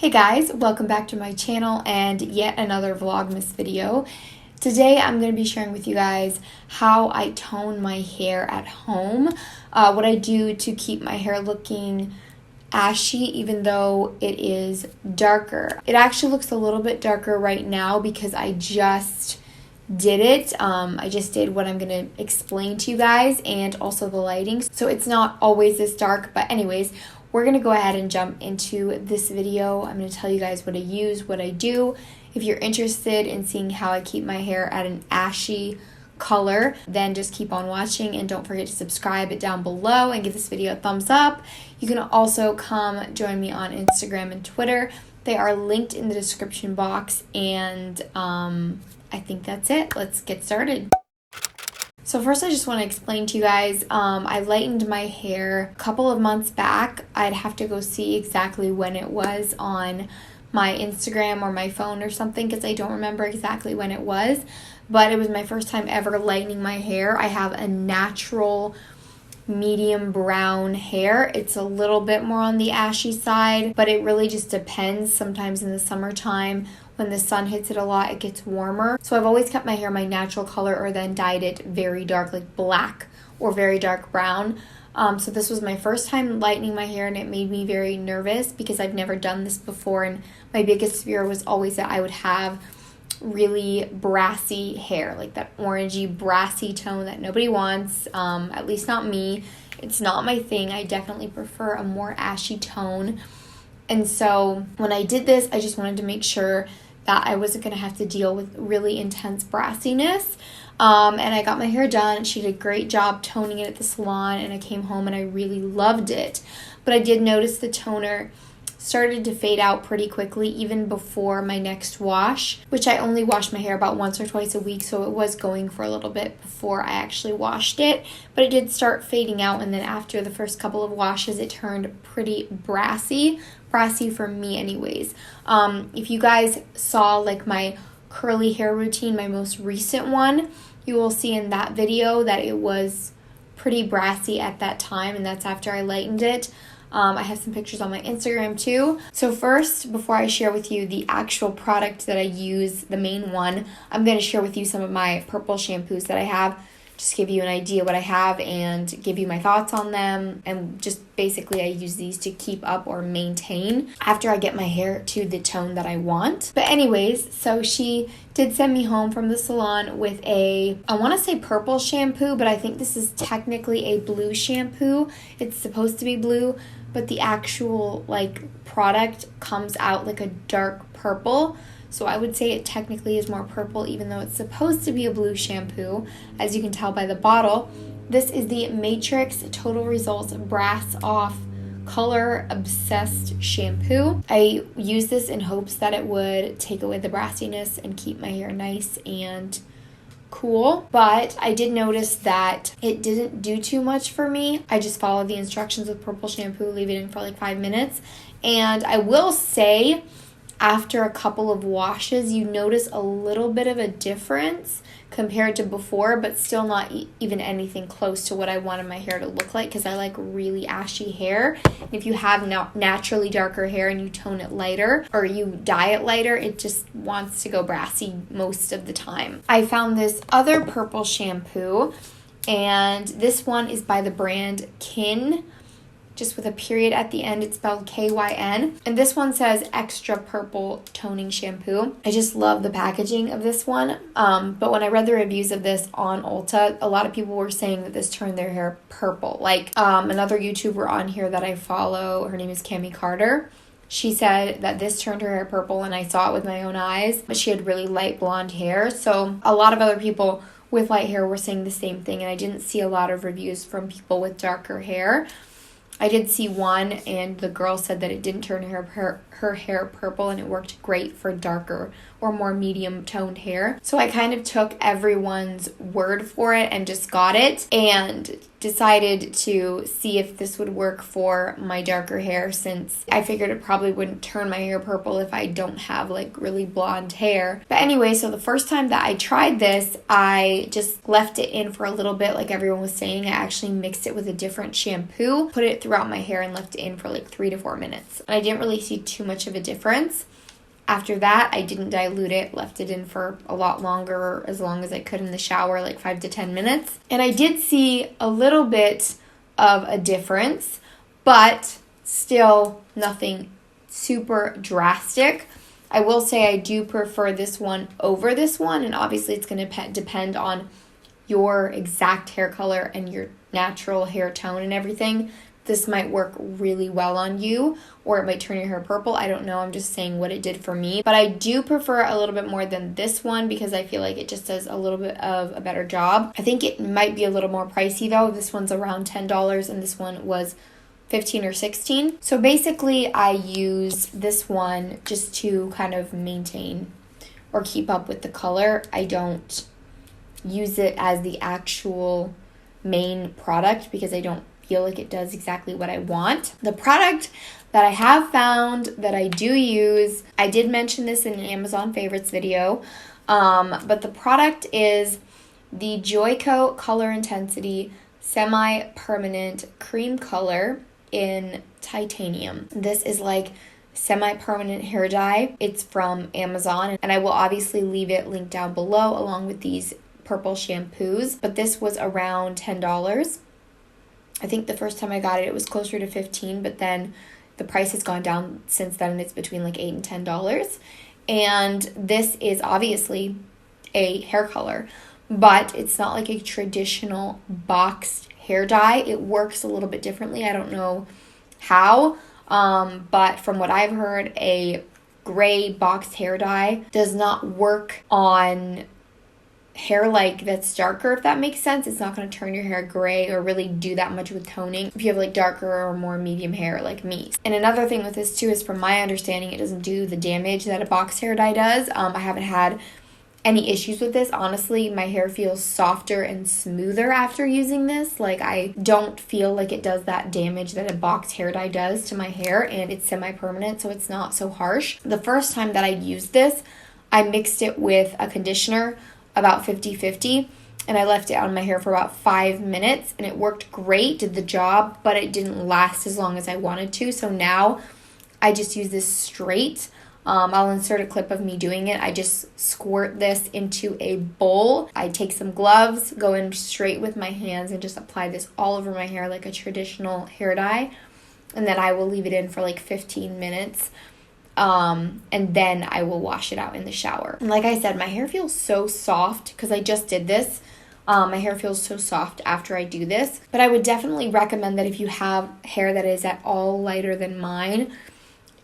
Hey guys, welcome back to my channel and yet another Vlogmas video. Today I'm going to be sharing with you guys how I tone my hair at home, what I do to keep my hair looking ashy even though it is darker. It actually looks a little bit darker right now because I just did it. I just did what I'm going to explain to you guys and also the lighting. So it's not always this dark, but anyways, we're going to go ahead and jump into this video. I'm going to tell you guys what I use, what I do. If you're interested in seeing how I keep my hair at an ashy color, then just keep on watching and don't forget to subscribe it down below and give this video a thumbs up. You can also come join me on Instagram and Twitter. They are linked in the description box, and I think that's it. Let's get started. So first I just want to explain to you guys, I lightened my hair a couple of months back. I'd have to go see exactly when it was on my Instagram or my phone or something because I don't remember exactly when it was. But it was my first time ever lightening my hair. I have a natural medium brown hair. It's a little bit more on the ashy side, but it really just depends. Sometimes in the summertime, when the sun hits it a lot, it gets warmer. So I've always kept my hair my natural color or then dyed it very dark, like black or very dark brown. So this was my first time lightening my hair, and it made me very nervous because I've never done this before, and my biggest fear was always that I would have really brassy hair, like that orangey brassy tone that nobody wants, at least not me. It's not my thing. I definitely prefer a more ashy tone. And so when I did this, I just wanted to make sure that I wasn't going to have to deal with really intense brassiness. And I got my hair done. She did a great job toning it at the salon, and I came home and I really loved it. But I did notice the toner started to fade out pretty quickly even before my next wash, which I only wash my hair about once or twice a week, so it was going for a little bit before I actually washed it. But it did start fading out, and then after the first couple of washes, it turned pretty brassy for me anyways. If you guys saw like my curly hair routine, my most recent one, you will see in that video that it was pretty brassy at that time, and that's after I lightened it. I have some pictures on my Instagram too. So first, before I share with you the actual product that I use, the main one, I'm going to share with you some of my purple shampoos that I have. Just give you an idea what I have and give you my thoughts on them. And just basically I use these to keep up or maintain after I get my hair to the tone that I want. But anyways, so she did send me home from the salon with I want to say purple shampoo, but I think this is technically a blue shampoo. It's supposed to be blue, but the actual product comes out like a dark purple. So I would say it technically is more purple even though it's supposed to be a blue shampoo, as you can tell by the bottle. This is the Matrix Total Results Brass Off Color Obsessed Shampoo. I use this in hopes that it would take away the brassiness and keep my hair nice and cool, but I did notice that it didn't do too much for me. I just followed the instructions with purple shampoo, leave it in for like 5 minutes, and I will say after a couple of washes, you notice a little bit of a difference compared to before, but still not even anything close to what I wanted my hair to look like because I like really ashy hair. And if you have naturally darker hair and you tone it lighter or you dye it lighter, it just wants to go brassy most of the time. I found this other purple shampoo, and this one is by the brand Kin, just with a period at the end. It's spelled K-Y-N. And this one says Extra Purple Toning Shampoo. I just love the packaging of this one. But when I read the reviews of this on Ulta, a lot of people were saying that this turned their hair purple. Like another YouTuber on here that I follow, her name is Cami Carter. She said that this turned her hair purple, and I saw it with my own eyes, but she had really light blonde hair. So a lot of other people with light hair were saying the same thing, and I didn't see a lot of reviews from people with darker hair. I did see one, and the girl said that it didn't turn her hair purple, and it worked great for darker or more medium toned hair. So I kind of took everyone's word for it and just got it. And decided to see if this would work for my darker hair, since I figured it probably wouldn't turn my hair purple if I don't have like really blonde hair. But anyway, so the first time that I tried this, I just left it in for a little bit like everyone was saying. I actually mixed it with a different shampoo, put it throughout my hair, and left it in for like 3 to 4 minutes. And I didn't really see too much of a difference. After that, I didn't dilute it, left it in for a lot longer, as long as I could in the shower, like 5 to 10 minutes. And I did see a little bit of a difference, but still nothing super drastic. I will say I do prefer this one over this one, and obviously it's going to depend on your exact hair color and your natural hair tone and everything. This might work really well on you, or it might turn your hair purple. I don't know. I'm just saying what it did for me. But I do prefer a little bit more than this one because I feel like it just does a little bit of a better job. I think it might be a little more pricey though. This one's around $10 and this one was $15 or $16. So basically I use this one just to kind of maintain or keep up with the color. I don't use it as the actual main product because I don't feel like it does exactly what I want. The product that I have found that I do use, I did mention this in an Amazon favorites video, but the product is the Joico Color Intensity Semi-Permanent Cream Color in Titanium. This is like semi-permanent hair dye. It's from Amazon, and I will obviously leave it linked down below along with these purple shampoos, but this was around $10. I think the first time I got it, it was closer to $15, but then the price has gone down since then, and it's between like $8 and $10. And this is obviously a hair color, but it's not like a traditional boxed hair dye. It works a little bit differently. I don't know how, but from what I've heard, a gray boxed hair dye does not work on hair like that's darker, if that makes sense. It's not going to turn your hair gray or really do that much with toning if you have like darker or more medium hair like me. And another thing with this too is, from my understanding, it doesn't do the damage that a boxed hair dye does. I haven't had any issues with this. Honestly, my hair feels softer and smoother after using this. Like, I don't feel like it does that damage that a boxed hair dye does to my hair, and it's semi-permanent, so it's not so harsh. The first time that I used this, I mixed it with a conditioner about 50-50, and I left it on my hair for about 5 minutes, and it worked great, did the job, but it didn't last as long as I wanted to. So now I just use this straight. I'll insert a clip of me doing it. I just squirt this into a bowl. I take some gloves, go in straight with my hands, and just apply this all over my hair like a traditional hair dye, and then I will leave it in for like 15 minutes. And then I will wash it out in the shower. And like I said, my hair feels so soft because I just did this. My hair feels so soft after I do this. But I would definitely recommend that if you have hair that is at all lighter than mine,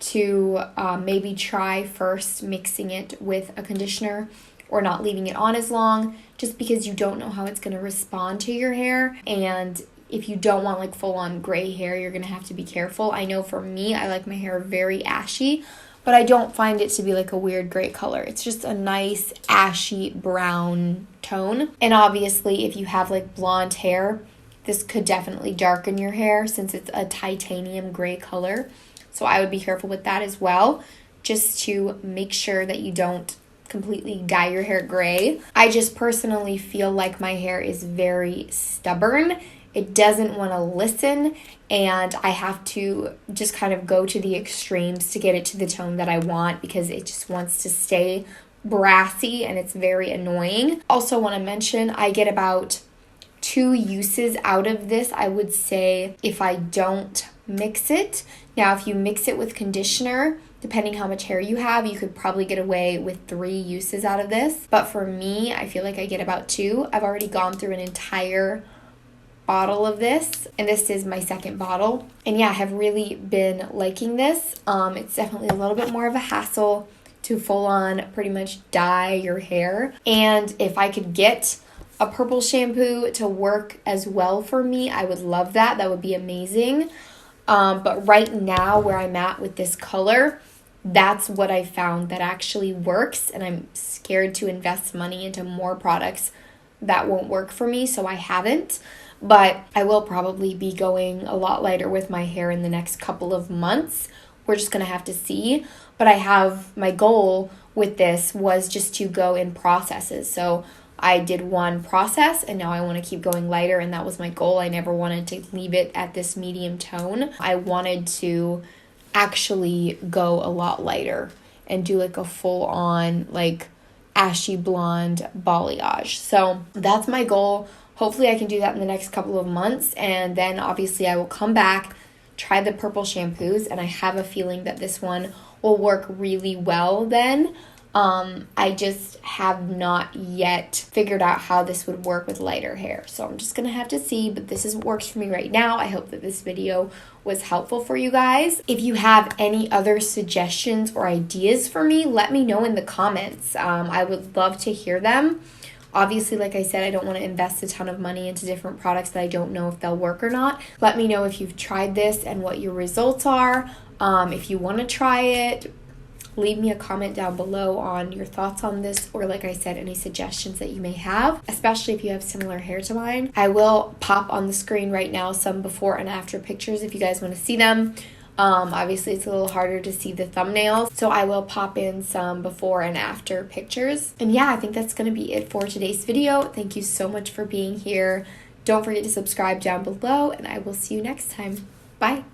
to maybe try first mixing it with a conditioner or not leaving it on as long, just because you don't know how it's going to respond to your hair. And if you don't want like full-on gray hair, you're going to have to be careful. I know for me, I like my hair very ashy, but I don't find it to be like a weird gray color. It's just a nice ashy brown tone. And obviously, if you have like blonde hair, this could definitely darken your hair since it's a titanium gray color. So I would be careful with that as well, just to make sure that you don't completely dye your hair gray. I just personally feel like my hair is very stubborn. It doesn't want to listen, and I have to just kind of go to the extremes to get it to the tone that I want, because it just wants to stay brassy, and it's very annoying. Also want to mention, I get about 2 uses out of this, I would say, if I don't mix it. Now, if you mix it with conditioner, depending how much hair you have, you could probably get away with 3 uses out of this. But for me, I feel like I get about 2. I've already gone through an entire bottle of this, and this is my second bottle. And yeah, I have really been liking this. It's definitely a little bit more of a hassle to full on pretty much dye your hair. And if I could get a purple shampoo to work as well for me, I would love that. That would be amazing. But right now, where I'm at with this color, that's what I found that actually works, and I'm scared to invest money into more products that won't work for me, so I haven't. but I will probably be going a lot lighter with my hair in the next couple of months. We're just going to have to see. But I have my goal with this was just to go in processes. So I did one process and now I want to keep going lighter, and that was my goal. I never wanted to leave it at this medium tone. I wanted to actually go a lot lighter and do like a full on like ashy blonde balayage. So that's my goal. Hopefully I can do that in the next couple of months, and then obviously I will come back, try the purple shampoos, and I have a feeling that this one will work really well then. I just have not yet figured out how this would work with lighter hair. So I'm just going to have to see, but this is what works for me right now. I hope that this video was helpful for you guys. If you have any other suggestions or ideas for me, let me know in the comments. I would love to hear them. Obviously, like I said, I don't want to invest a ton of money into different products that I don't know if they'll work or not. Let me know if you've tried this and what your results are. If you want to try it, leave me a comment down below on your thoughts on this, or like I said, any suggestions that you may have, especially if you have similar hair to mine. I will pop on the screen right now some before and after pictures if you guys want to see them. Obviously it's a little harder to see the thumbnails, so I will pop in some before and after pictures. And yeah, I think that's going to be it for today's video. Thank you so much for being here. Don't forget to subscribe down below, and I will see you next time. Bye.